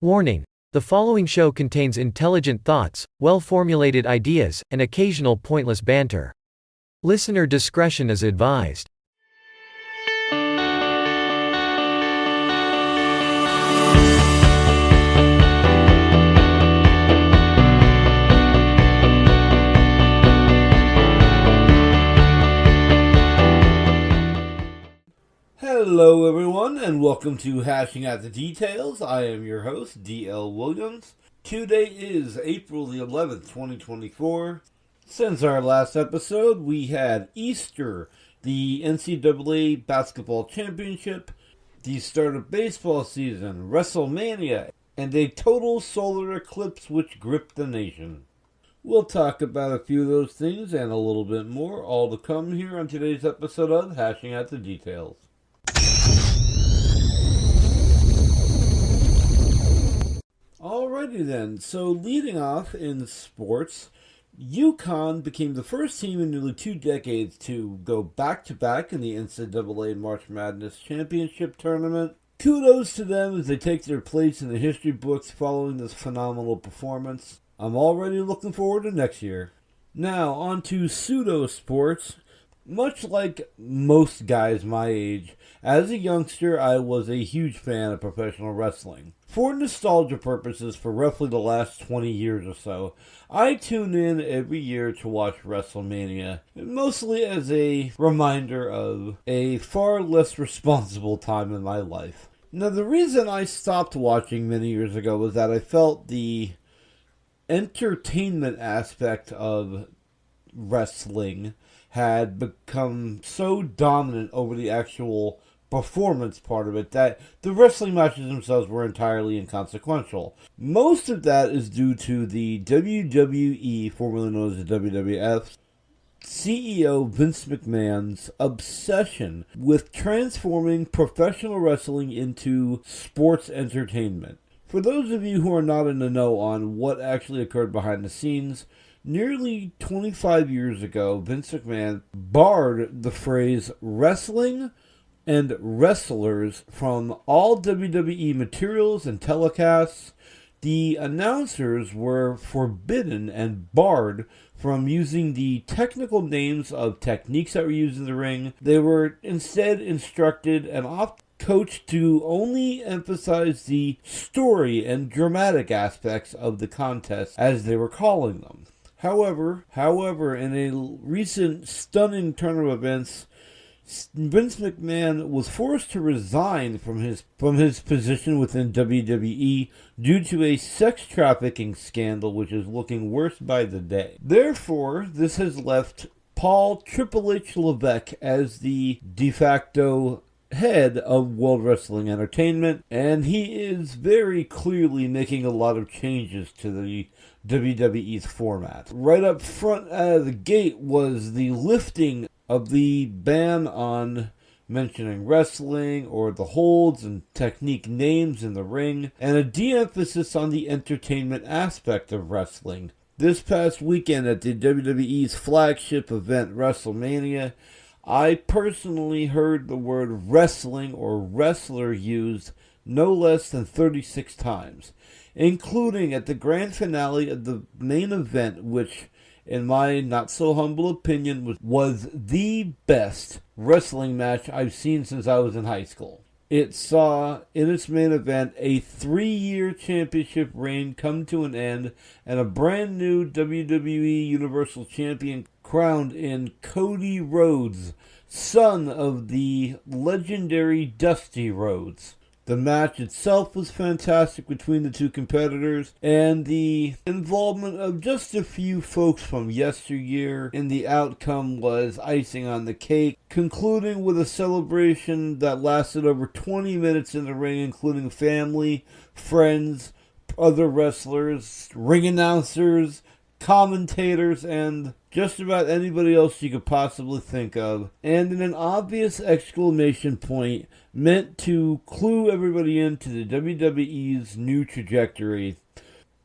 Warning: the following show contains intelligent thoughts, well-formulated ideas, and occasional pointless banter. Listener discretion is advised. Hello everyone, and welcome to Hashing Out the Details. I am your host, D.L. Williams. Today is April the 11th, 2024. Since our last episode, we had Easter, the NCAA Basketball Championship, the start of baseball season, Wrestlemania, and a total solar eclipse which gripped the nation. We'll talk about a few of those things and a little bit more, all to come here on today's episode of Hashing Out the Details. Alrighty then, so leading off in sports, UConn became the first team in nearly 2 decades to go back-to-back in the NCAA March Madness Championship Tournament. Kudos to them as they take their place in the history books following this phenomenal performance. I'm already looking forward to next year. Now, on to pseudo sports. Much like most guys my age, as a youngster I was a huge fan of professional wrestling. For nostalgia purposes, for roughly the last 20 years or so, I tune in every year to watch Wrestlemania, mostly as a reminder of a far less responsible time in my life. Now, the reason I stopped watching many years ago was that I felt the entertainment aspect of wrestling had become so dominant over the actual performance part of it that the wrestling matches themselves were entirely inconsequential. Most of that is due to the WWE, formerly known as the WWF, CEO Vince McMahon's obsession with transforming professional wrestling into sports entertainment. For those of you who are not in the know on what actually occurred behind the scenes, nearly 25 years ago, Vince McMahon barred the phrase wrestling and wrestlers from all WWE materials and telecasts. The announcers were forbidden and barred from using the technical names of techniques that were used in the ring. They were instead instructed and coached to only emphasize the story and dramatic aspects of the contest, as they were calling them. However, in a recent stunning turn of events, Vince McMahon was forced to resign from his position within WWE due to a sex trafficking scandal which is looking worse by the day. Therefore, this has left Paul Triple H Levesque as the de facto head of World Wrestling Entertainment, and he is very clearly making a lot of changes to the WWE's format. Right up front out of the gate was the lifting of the ban on mentioning wrestling or the holds and technique names in the ring, and a de-emphasis on the entertainment aspect of wrestling. This past weekend at the WWE's flagship event, Wrestlemania, I personally heard the word wrestling or wrestler used no less than 36 times, including at the grand finale of the main event, which, in my not-so-humble opinion, was the best wrestling match I've seen since I was in high school. It saw, in its main event, a 3-year championship reign come to an end, and a brand new WWE Universal Champion crowned in Cody Rhodes, son of the legendary Dusty Rhodes. The match itself was fantastic between the two competitors, and the involvement of just a few folks from yesteryear in the outcome was icing on the cake, concluding with a celebration that lasted over 20 minutes in the ring, including family, friends, other wrestlers, ring announcers, commentators, and just about anybody else you could possibly think of, and in an obvious exclamation point meant to clue everybody into the WWE's new trajectory.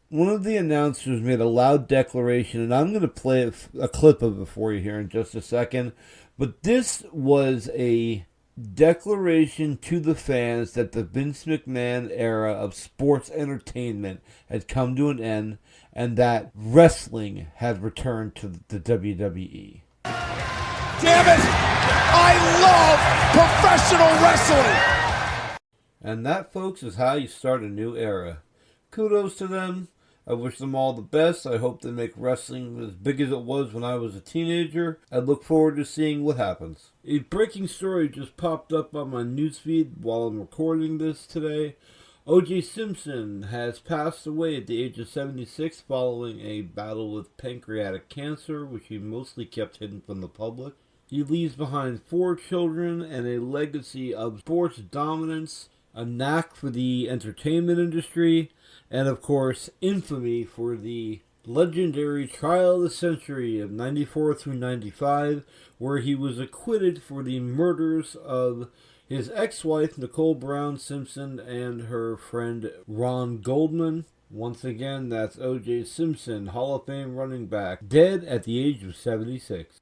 One of the announcers made a loud declaration, and I'm going to play a clip of it for you here in just a second, but this was a declaration to the fans that the Vince McMahon era of sports entertainment had come to an end and that wrestling had returned to the WWE. Damn it! I love professional wrestling! And that, folks, is how you start a new era. Kudos to them. I wish them all the best. I hope they make wrestling as big as it was when I was a teenager. I look forward to seeing what happens. A breaking story just popped up on my newsfeed while I'm recording this today. O.J. Simpson has passed away at the age of 76 following a battle with pancreatic cancer, which he mostly kept hidden from the public. He leaves behind 4 children and a legacy of sports dominance, a knack for the entertainment industry, and of course, infamy for the legendary trial of the century of 94 through 95, where he was acquitted for the murders of his ex-wife, Nicole Brown Simpson, and her friend Ron Goldman. Once again, that's O.J. Simpson, Hall of Fame running back, dead at the age of 76.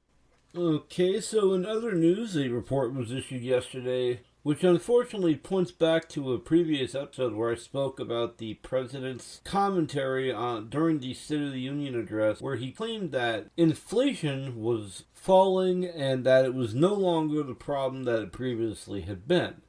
Okay, so in other news, a report was issued yesterday which unfortunately points back to a previous episode where I spoke about the president's commentary during the State of the Union address, where he claimed that inflation was falling and that it was no longer the problem that it previously had been.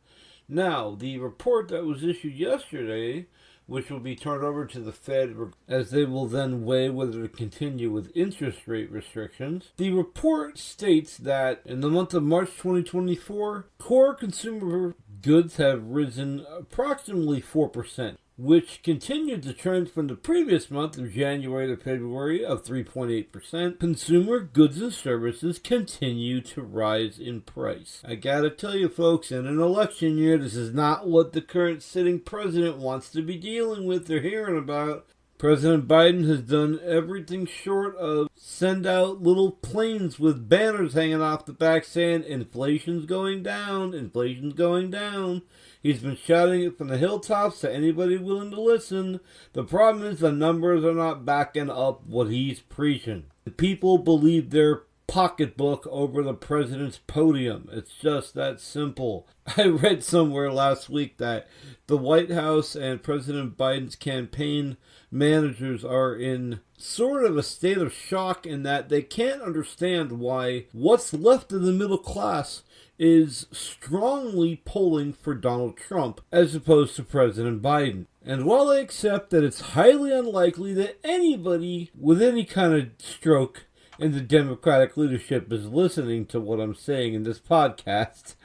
Now, the report that was issued yesterday, which will be turned over to the Fed as they will then weigh whether to continue with interest rate restrictions. The report states that in the month of March 2024, core consumer goods have risen approximately 4%, which continued the trend from the previous month of January to February of 3.8%. Consumer goods and services continue to rise in price. I gotta tell you folks, in an election year, this is not what the current sitting president wants to be dealing with or hearing about. President Biden has done everything short of send out little planes with banners hanging off the back saying, inflation's going down, inflation's going down. He's been shouting it from the hilltops to anybody willing to listen. The problem is the numbers are not backing up what he's preaching. The people believe their pocketbook over the president's podium. It's just that simple. I read somewhere last week that the White House and President Biden's campaign managers are in sort of a state of shock in that they can't understand why what's left of the middle class is strongly polling for Donald Trump as opposed to President Biden. And while I accept that it's highly unlikely that anybody with any kind of stroke in the Democratic leadership is listening to what I'm saying in this podcast,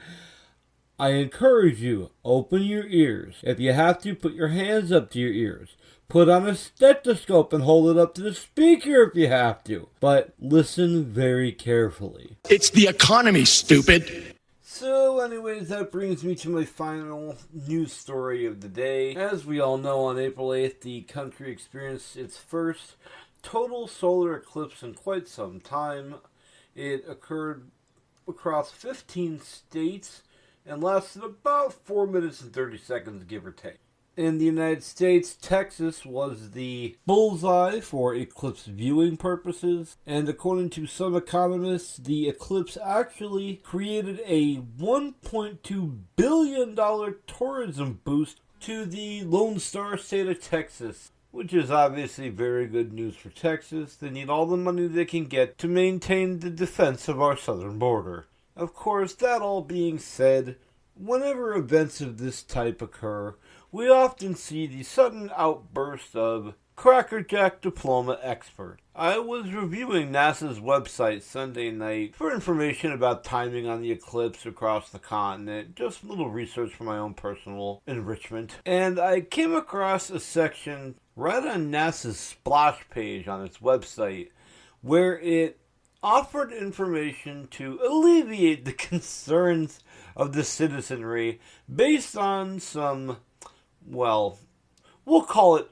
I encourage you, open your ears. If you have to, put your hands up to your ears. Put on a stethoscope and hold it up to the speaker if you have to. But listen very carefully. It's the economy, stupid. So anyways, that brings me to my final news story of the day. As we all know, on April 8th, the country experienced its first total solar eclipse in quite some time. It occurred across 15 states and lasted about 4 minutes and 30 seconds, give or take. In the United States, Texas was the bullseye for eclipse viewing purposes, and according to some economists, the eclipse actually created a $1.2 billion tourism boost to the Lone Star State of Texas, which is obviously very good news for Texas. They need all the money they can get to maintain the defense of our southern border. Of course, that all being said, whenever events of this type occur, we often see the sudden outburst of crackerjack diploma expert. I was reviewing NASA's website Sunday night for information about timing on the eclipse across the continent, just a little research for my own personal enrichment, and I came across a section right on NASA's splash page on its website where it offered information to alleviate the concerns of the citizenry based on some, well, we'll call it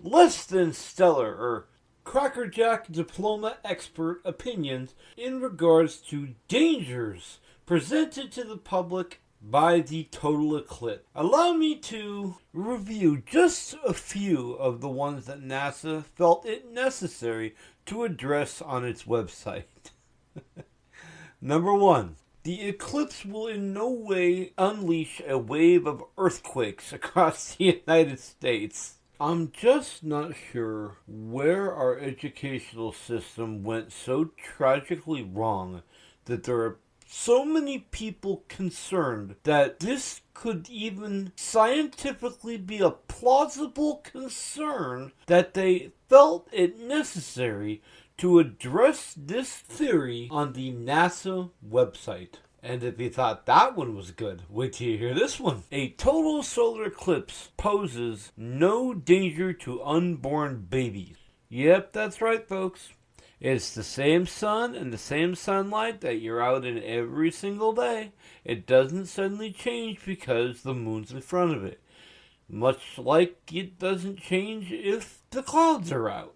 less than stellar or crackerjack diploma expert opinions in regards to dangers presented to the public by the total eclipse. Allow me to review just a few of the ones that NASA felt it necessary to address on its website. Number 1. the eclipse will in no way unleash a wave of earthquakes across the United States. I'm just not sure where our educational system went so tragically wrong that there are so many people concerned that this could even scientifically be a plausible concern that they felt it necessary to address this theory on the NASA website. And if you thought that one was good, wait till you hear this one. A total solar eclipse poses no danger to unborn babies. Yep, that's right, folks. It's the same sun and the same sunlight that you're out in every single day. It doesn't suddenly change because the moon's in front of it. Much like it doesn't change if the clouds are out.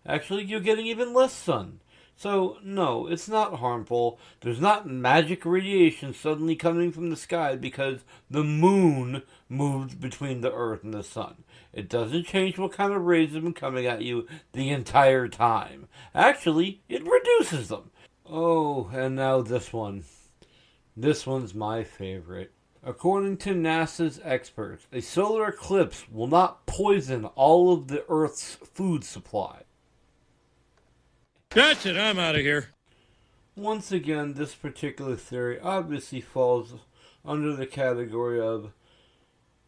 Actually, you're getting even less sun. So, no, it's not harmful. There's not magic radiation suddenly coming from the sky because the moon moved between the earth and the sun. It doesn't change what kind of rays have been coming at you the entire time. Actually, it reduces them. Oh, and now this one. This one's my favorite. According to NASA's experts, a solar eclipse will not poison all of the Earth's food supply. That's it, I'm out of here. Once again, this particular theory obviously falls under the category of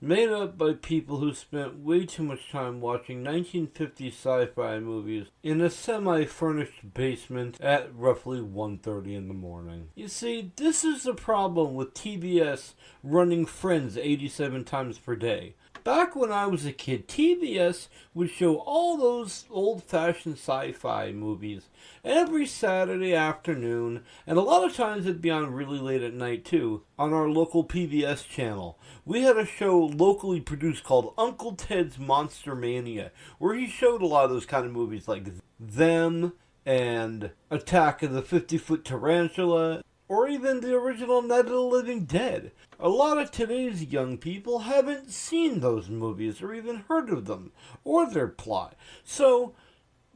made up by people who spent way too much time watching 1950s sci-fi movies in a semi-furnished basement at roughly 1:30 in the morning. You see, this is the problem with TBS running Friends 87 times per day. Back when I was a kid, TBS would show all those old-fashioned sci-fi movies every Saturday afternoon, and a lot of times it'd be on really late at night too, on our local PBS channel. We had a show locally produced called Uncle Ted's Monster Mania, where he showed a lot of those kind of movies like Them and Attack of the 50-Foot Tarantula, or even the original Night of the Living Dead. A lot of today's young people haven't seen those movies or even heard of them or their plot. So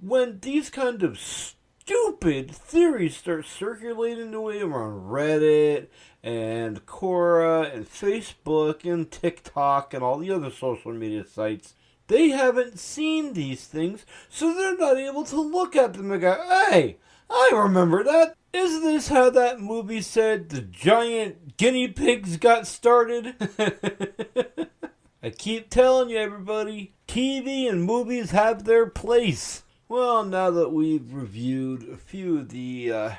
when these kind of stupid theories start circulating the way around Reddit and Quora and Facebook and TikTok and all the other social media sites, they haven't seen these things, so they're not able to look at them and go, hey, I remember that. Isn't this how that movie said the giant guinea pigs got started? I keep telling you, everybody, TV and movies have their place. Well, now that we've reviewed a few of the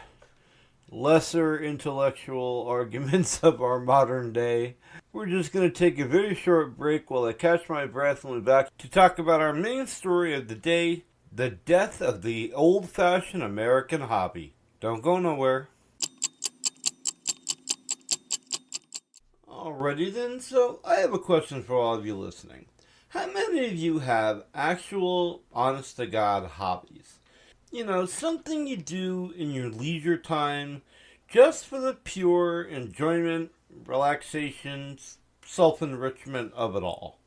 lesser intellectual arguments of our modern day, we're just going to take a very short break while I catch my breath and we'll be back to talk about our main story of the day, the death of the old-fashioned American hobby. Don't go nowhere. Alrighty then, so I have a question for all of you listening. How many of you have actual, honest-to-God hobbies? You know, something you do in your leisure time just for the pure enjoyment, relaxation, self-enrichment of it all.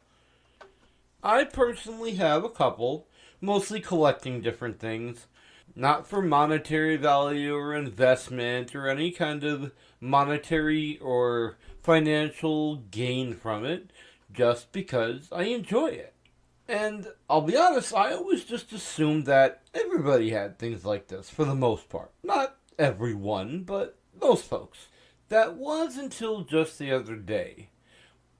I personally have a couple, mostly collecting different things. Not for monetary value or investment or any kind of monetary or financial gain from it, just because I enjoy it. And I'll be honest, I always just assumed that everybody had things like this, for the most part. Not everyone, but most folks. That was until just the other day.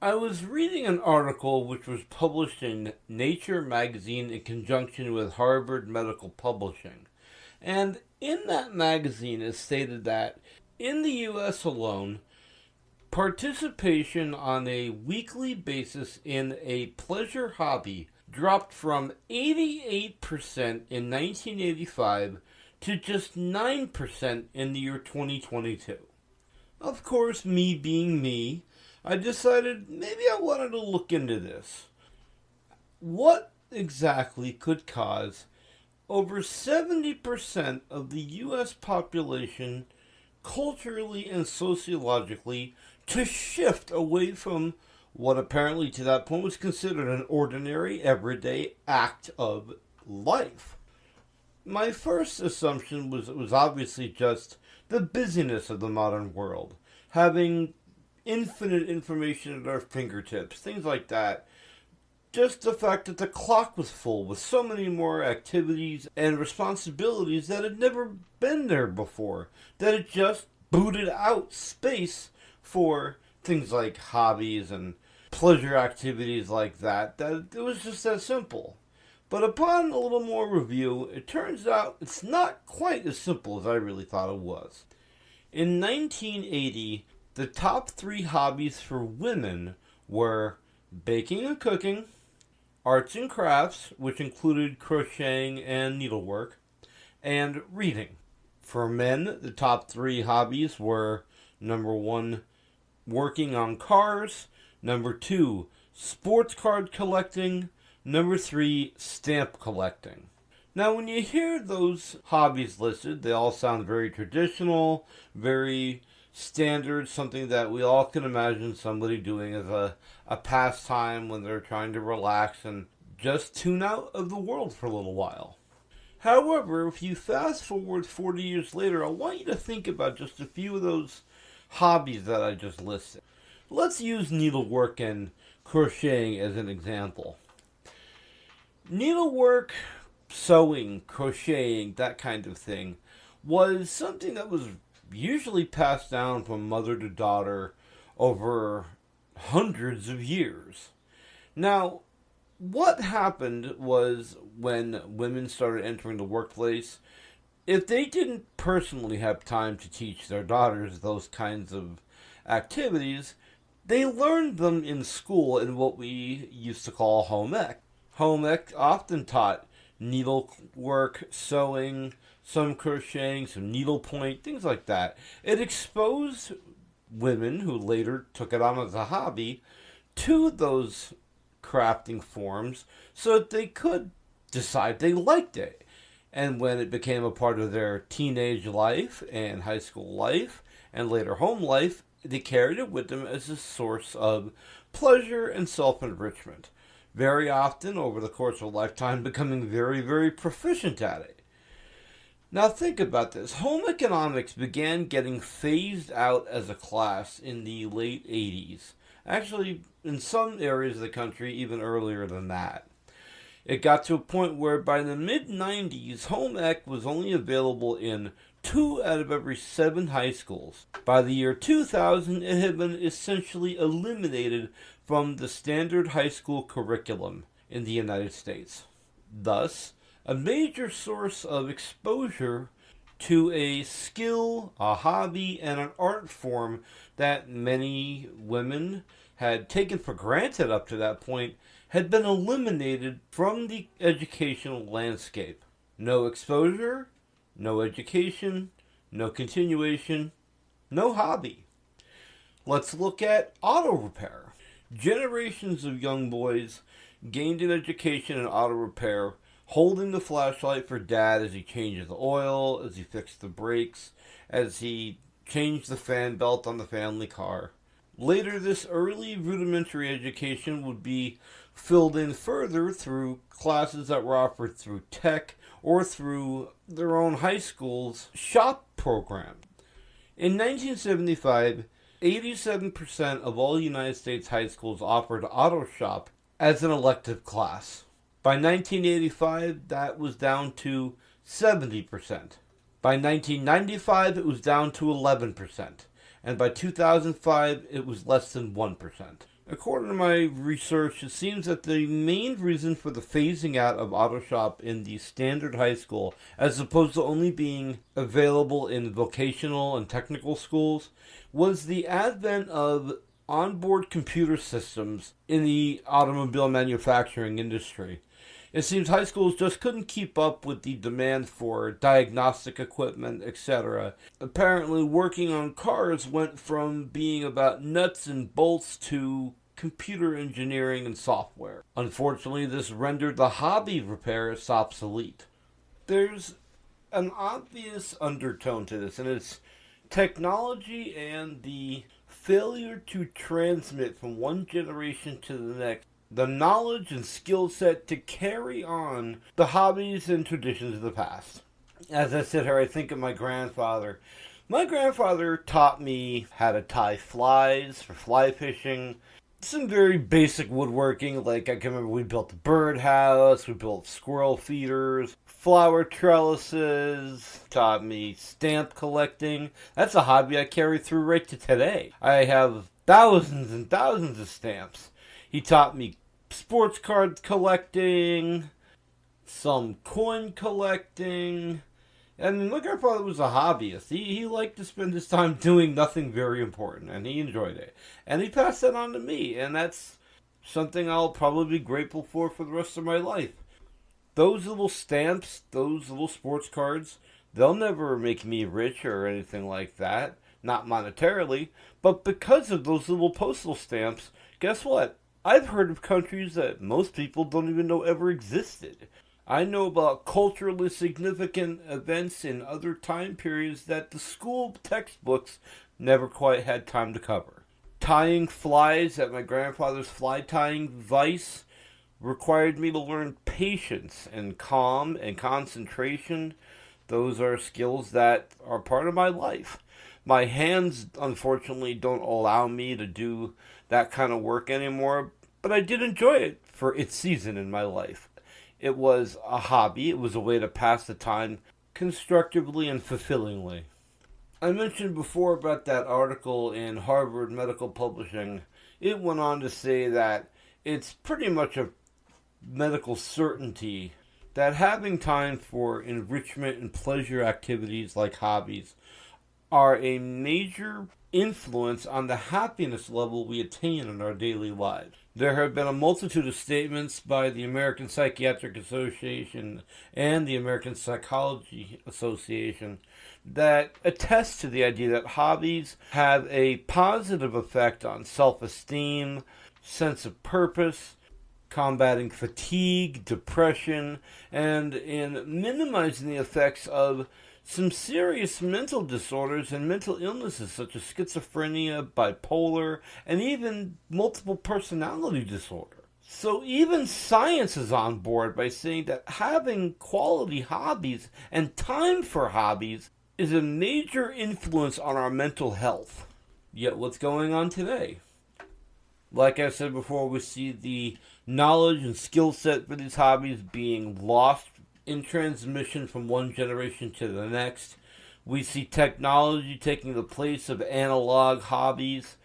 I was reading an article which was published in Nature magazine in conjunction with Harvard Medical Publishing. And in that magazine it stated that in the U.S. alone, participation on a weekly basis in a pleasure hobby dropped from 88% in 1985 to just 9% in the year 2022. Of course, me being me, I decided maybe I wanted to look into this. What exactly could cause over 70% of the U.S. population, culturally and sociologically, to shift away from what apparently to that point was considered an ordinary, everyday act of life? My first assumption was it was obviously just the busyness of the modern world, having infinite information at our fingertips, things like that. Just the fact that the clock was full with so many more activities and responsibilities that had never been there before, that it just booted out space for things like hobbies and pleasure activities like that, that it was just that simple. But upon a little more review, it turns out it's not quite as simple as I really thought it was. In 1980, the top 3 hobbies for women were baking and cooking, arts and crafts, which included crocheting and needlework, and reading. For men, the top 3 hobbies were number 1, working on cars, number 2, sports card collecting, number 3, stamp collecting. Now, when you hear those hobbies listed, they all sound very traditional, very standard, something that we all can imagine somebody doing as a pastime when they're trying to relax and just tune out of the world for a little while. However, if you fast forward 40 years later, I want you to think about just a few of those hobbies that I just listed. Let's use needlework and crocheting as an example. Needlework, sewing, crocheting, that kind of thing, was something that was usually passed down from mother to daughter over hundreds of years. Now, what happened was when women started entering the workplace, if they didn't personally have time to teach their daughters those kinds of activities, they learned them in school in what we used to call home ec. Home ec often taught needlework, sewing, some crocheting, some needlepoint, things like that. It exposed women who later took it on as a hobby to those crafting forms so that they could decide they liked it. And when it became a part of their teenage life and high school life and later home life, they carried it with them as a source of pleasure and self-enrichment. Very often, over the course of a lifetime, becoming very, very proficient at it. Now think about this. Home economics began getting phased out as a class in the late 80s. Actually, in some areas of the country, even earlier than that. It got to a point where by the mid-90s, home ec was only available in 2 out of every 7 high schools. By the year 2000, it had been essentially eliminated from the standard high school curriculum in the United States. Thus, a major source of exposure to a skill, a hobby, and an art form that many women had taken for granted up to that point had been eliminated from the educational landscape. No exposure, no education, no continuation, no hobby. Let's look at auto repair. Generations of young boys gained an education in auto repair, holding the flashlight for dad as he changes the oil, as he fixed the brakes, as he changed the fan belt on the family car. Later, this early rudimentary education would be filled in further through classes that were offered through tech or through their own high school's shop program. In 1975, 87% of all United States high schools offered auto shop as an elective class. By 1985, that was down to 70%. By 1995, it was down to 11%. And by 2005, it was less than 1%. According to my research, it seems that the main reason for the phasing out of auto shop in the standard high school, as opposed to only being available in vocational and technical schools, was the advent of onboard computer systems in the automobile manufacturing industry. It seems high schools just couldn't keep up with the demand for diagnostic equipment, etc. Apparently, working on cars went from being about nuts and bolts to computer engineering and software. Unfortunately, this rendered the hobby repairist obsolete. There's an obvious undertone to this, and it's technology and the failure to transmit from one generation to the next the knowledge and skill set to carry on the hobbies and traditions of the past. As I sit here, I think of my grandfather. My grandfather taught me how to tie flies for fly fishing. Some very basic woodworking, like I can remember we built a birdhouse, we built squirrel feeders, flower trellises, taught me stamp collecting. That's a hobby I carry through right to today. I have thousands and thousands of stamps. He taught me sports card collecting, some coin collecting. I mean, my grandfather was a hobbyist. He liked to spend his time doing nothing very important, and he enjoyed it. And he passed that on to me, and that's something I'll probably be grateful for the rest of my life. Those little stamps, those little sports cards, they'll never make me rich or anything like that. Not monetarily, but because of those little postal stamps, guess what? I've heard of countries that most people don't even know ever existed. I know about culturally significant events in other time periods that the school textbooks never quite had time to cover. Tying flies at my grandfather's fly tying vice required me to learn patience and calm and concentration. Those are skills that are part of my life. My hands, unfortunately, don't allow me to do that kind of work anymore, but I did enjoy it for its season in my life. It was a hobby. It was a way to pass the time constructively and fulfillingly. I mentioned before about that article in Harvard Medical Publishing. It went on to say that it's pretty much a medical certainty that having time for enrichment and pleasure activities like hobbies are a major influence on the happiness level we attain in our daily lives. There have been a multitude of statements by the American Psychiatric Association and the American Psychology Association that attest to the idea that hobbies have a positive effect on self-esteem, sense of purpose, combating fatigue, depression, and in minimizing the effects of some serious mental disorders and mental illnesses such as schizophrenia, bipolar, and even multiple personality disorder. So even science is on board by saying that having quality hobbies and time for hobbies is a major influence on our mental health. Yet what's going on today? Like I said before, we see the knowledge and skill set for these hobbies being lost in transmission from one generation to the next. We see technology taking the place of analog hobbies.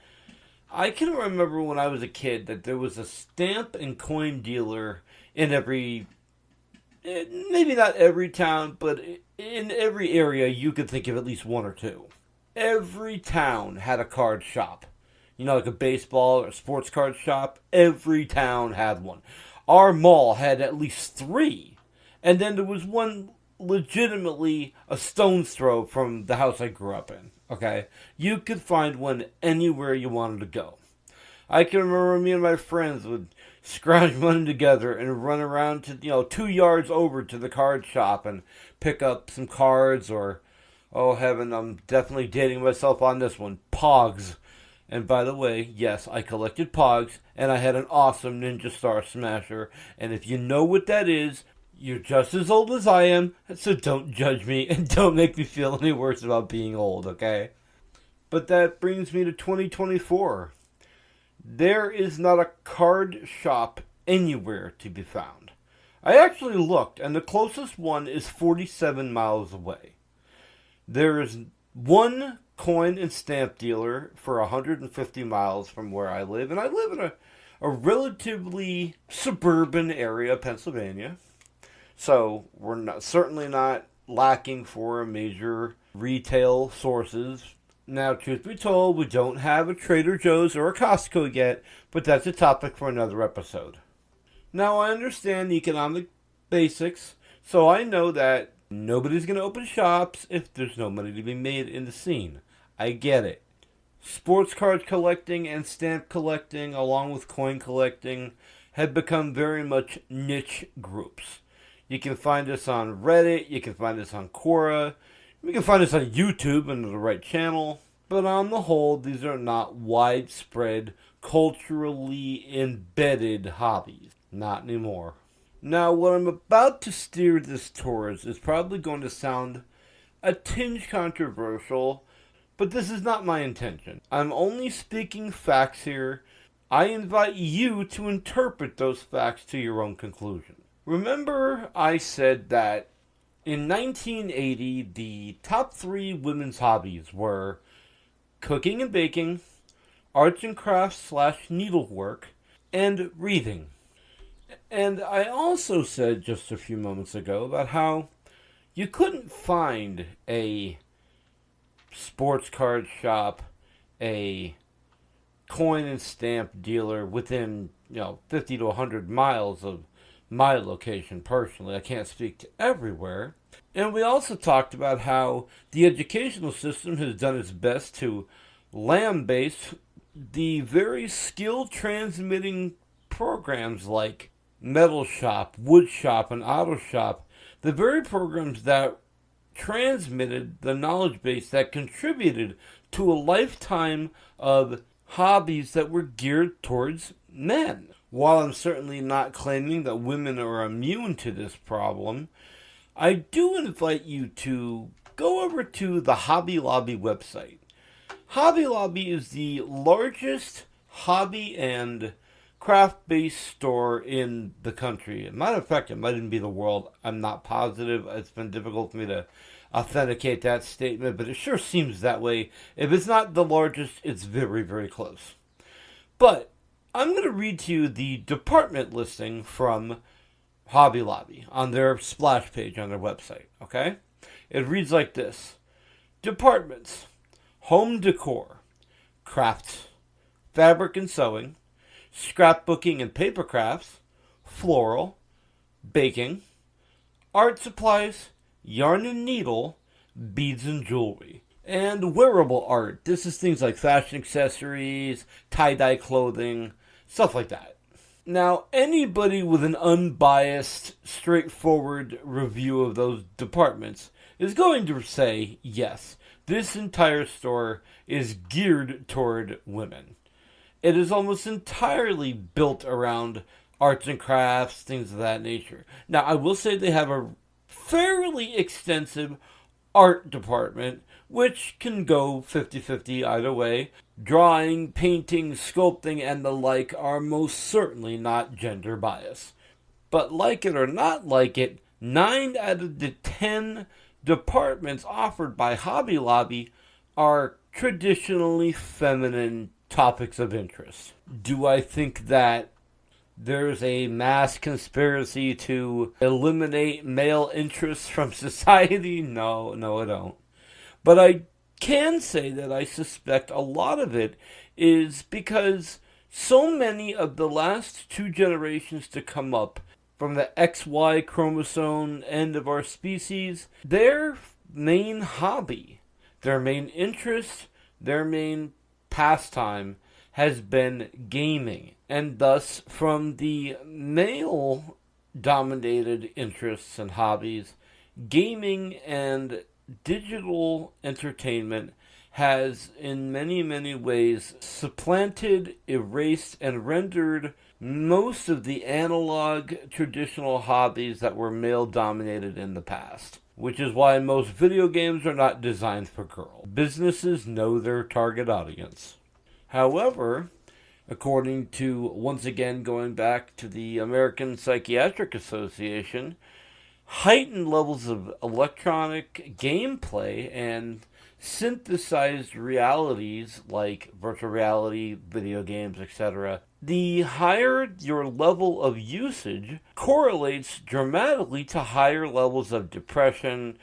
I can remember when I was a kid that there was a stamp and coin dealer in every, maybe not every town, but in every area you could think of at least one or two. Every town had a card shop. You know, like a baseball or sports card shop. Every town had one. Our mall had at least three. And then there was one legitimately a stone's throw from the house I grew up in. Okay? You could find one anywhere you wanted to go. I can remember me and my friends would scrounge money together and run around to, 2 yards over to the card shop and pick up some cards or, oh heaven, I'm definitely dating myself on this one, Pogs. And by the way, yes, I collected Pogs, and I had an awesome Ninja Star Smasher. And if you know what that is, you're just as old as I am, so don't judge me and don't make me feel any worse about being old, okay? But that brings me to 2024. There is not a card shop anywhere to be found. I actually looked, and the closest one is 47 miles away. There is one coin and stamp dealer for 150 miles from where I live, and I live in a relatively suburban area of Pennsylvania. So we're certainly not lacking for major retail sources. Now, truth be told, we don't have a Trader Joe's or a Costco yet, but that's a topic for another episode. Now, I understand the economic basics, so I know that nobody's going to open shops if there's no money to be made in the scene. I get it. Sports card collecting and stamp collecting, along with coin collecting, have become very much niche groups. You can find us on Reddit, you can find us on Quora, you can find us on YouTube under the right channel, but on the whole, these are not widespread, culturally embedded hobbies. Not anymore. Now, what I'm about to steer this towards is probably going to sound a tinge controversial, But this is not my intention. I'm only speaking facts here. I invite you to interpret those facts to your own conclusion. Remember I said that in 1980, the top 3 women's hobbies were cooking and baking, arts and crafts / needlework, and reading. And I also said just a few moments ago about how you couldn't find a sports card shop, a coin and stamp dealer within 50 to 100 miles of my location personally. I can't speak to everywhere. And we also talked about how the educational system has done its best to lambaste the very skill transmitting programs like metal shop, wood shop, and auto shop, the very programs that transmitted the knowledge base that contributed to a lifetime of hobbies that were geared towards men. While I'm certainly not claiming that women are immune to this problem, I do invite you to go over to the Hobby Lobby website. Hobby Lobby is the largest hobby and craft-based store in the country. As a matter of fact, it might even be the world. I'm not positive. It's been difficult for me to authenticate that statement, but it sure seems that way. If it's not the largest, it's very, very close. But I'm going to read to you the department listing from Hobby Lobby on their splash page on their website, okay? It reads like this. Departments: home decor, crafts, fabric and sewing, scrapbooking and paper crafts, floral, baking, art supplies, yarn and needle, beads and jewelry, and wearable art. This is things like fashion accessories, tie-dye clothing, stuff like that. Now, anybody with an unbiased, straightforward review of those departments is going to say, yes, this entire store is geared toward women. It is almost entirely built around arts and crafts, things of that nature. Now, I will say they have a fairly extensive art department, which can go 50-50 either way. Drawing, painting, sculpting, and the like are most certainly not gender biased. But like it or not like it, 9 out of the 10 departments offered by Hobby Lobby are traditionally feminine topics of interest. Do I think that there's a mass conspiracy to eliminate male interests from society? No, I don't. But I can say that I suspect a lot of it is because so many of the last 2 generations to come up from the XY chromosome end of our species, their main hobby, their main interest, their main pastime has been gaming. And thus, from the male-dominated interests and hobbies, gaming and digital entertainment has in many, many ways supplanted, erased, and rendered most of the analog traditional hobbies that were male-dominated in the past. Which is why most video games are not designed for girls. Businesses know their target audience. However, according to, once again going back to the American Psychiatric Association, heightened levels of electronic gameplay and synthesized realities like virtual reality, video games, etc. The higher your level of usage correlates dramatically to higher levels of depression,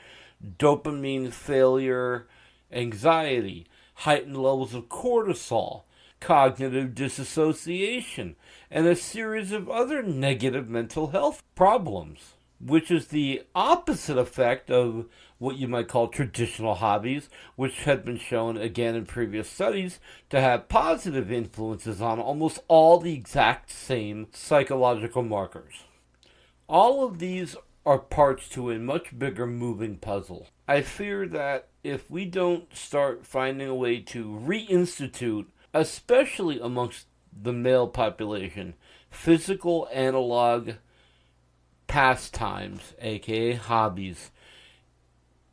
dopamine failure, anxiety, heightened levels of cortisol, cognitive disassociation, and a series of other negative mental health problems, which is the opposite effect of what you might call traditional hobbies, which had been shown again in previous studies to have positive influences on almost all the exact same psychological markers. All of these are parts to a much bigger moving puzzle. I fear that if we don't start finding a way to reinstitute, especially amongst the male population, physical analog pastimes, aka hobbies,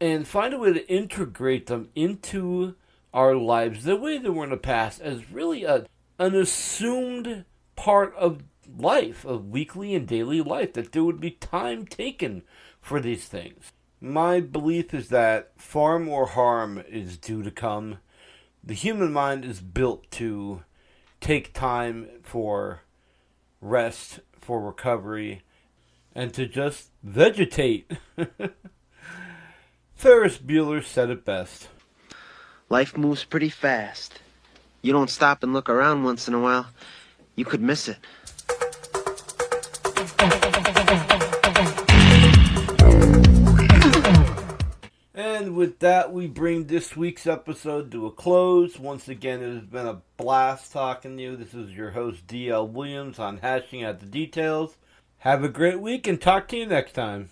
and find a way to integrate them into our lives the way they were in the past as really an assumed part of life, of weekly and daily life, that there would be time taken for these things. My belief is that far more harm is due to come. The human mind is built to take time for rest, for recovery, and to just vegetate. Ferris Bueller said it best. Life moves pretty fast. You don't stop and look around once in a while, you could miss it. And with that, we bring this week's episode to a close. Once again, it has been a blast talking to you. This is your host, D.L. Williams, on Hashing Out the Details. Have a great week and talk to you next time.